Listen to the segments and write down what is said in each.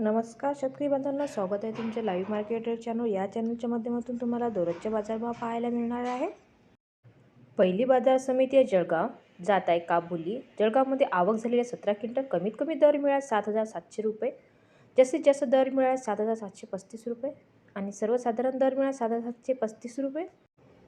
नमस्कार शेतकरी बांधवांना, स्वागत आहे तुमच्या लाईव्ह मार्केट चॅनल या चॅनलच्या माध्यमातून तुम्हाला दररोजचे बाजारभाव पाहायला मिळणार आहे। पहिली बाजार समिती आहे जळगाव, जात आहे काबुली। जळगावमध्ये आवक झालेल्या 17 क्विंटल, कमीत कमी दर मिळाला 7,700 रुपये, जास्तीत जास्त दर मिळाला 7,735 रुपये आणि सर्वसाधारण दर मिळाला 7,735 रुपये।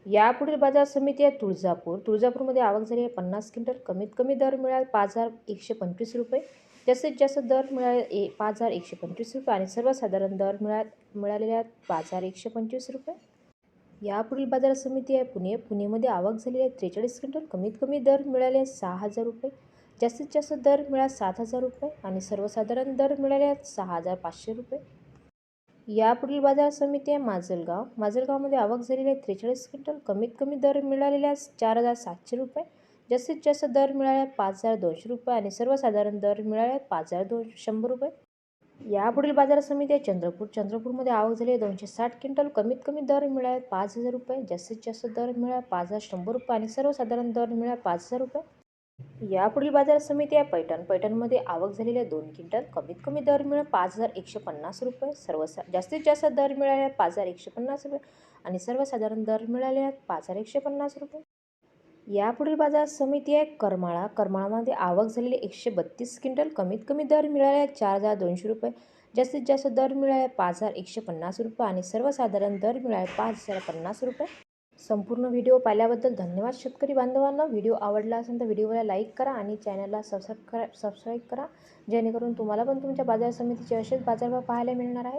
यापुढील बाजार समिती आहे तुळजापूर। तुळजापूरमध्ये आवक झाली आहे 50 क्विंटल, कमीत कमी दर मिळाला 5,125 रुपये, जास्तीत जास्त दर मिळाले 5,125 रुपये आणि सर्वसाधारण दर मिळालेले आहेत 5,125 रुपये। यापुढील बाजार समिती आहे पुणे। पुणेमध्ये आवक झालेली आहे 43 क्विंटल, कमीत कमी दर मिळाले 6,000 रुपये, जास्तीत जास्त दर मिळाला 7,000 रुपये आणि सर्वसाधारण दर मिळाले आहेत 6,500 रुपये। यापुढील बाजार समिती आहे माजलगाव। माजलगावमध्ये आवक झालेली आहे 43 क्विंटल, कमीत कमी दर मिळालेले आहे 4,700 रुपये, जास्तीत जास्त दर मिळाले 5,200 रुपये आणि सर्वसाधारण दर मिळाले 5,200 रुपये। यापुढील बाजार समिती आहे चंद्रपूर। चंद्रपूरमध्ये आवक झाली आहे 260 क्विंटल, कमीत कमी दर मिळाले 5,000 रुपये, जास्तीत जास्त दर मिळाला 5,100 रुपये आणि सर्वसाधारण दर मिळाला 5,000 रुपये। यापुढील बाजार समिती आहे पैठण। पैठणमध्ये आवक झालेली आहे 2 क्विंटल, कमीत कमी दर मिळाला 5,150 रुपये, जास्तीत जास्त दर मिळाले 5,150 रुपये आणि सर्वसाधारण दर मिळाले 5,150 रुपये। यापुढील बाजार समिती आहे करमाळा। करमाळामध्ये आवक झालेली 132 क्विंटल, कमीत कमी दर मिळाले 4,200 रुपये, जास्तीत जास्त दर मिळाले 5,150 रुपये आणि सर्वसाधारण दर मिळाले 5,050 रुपये। संपूर्ण व्हिडिओ पाहिल्याबद्दल धन्यवाद शेतकरी बांधवांना। व्हिडिओ आवडला असेल तर व्हिडिओला लाईक करा आणि चॅनलला सबस्क्राईब करा, जेणेकरून तुम्हाला पण तुमच्या बाजार समितीचे असेच बाजारभाव पाहायला मिळणार आहे।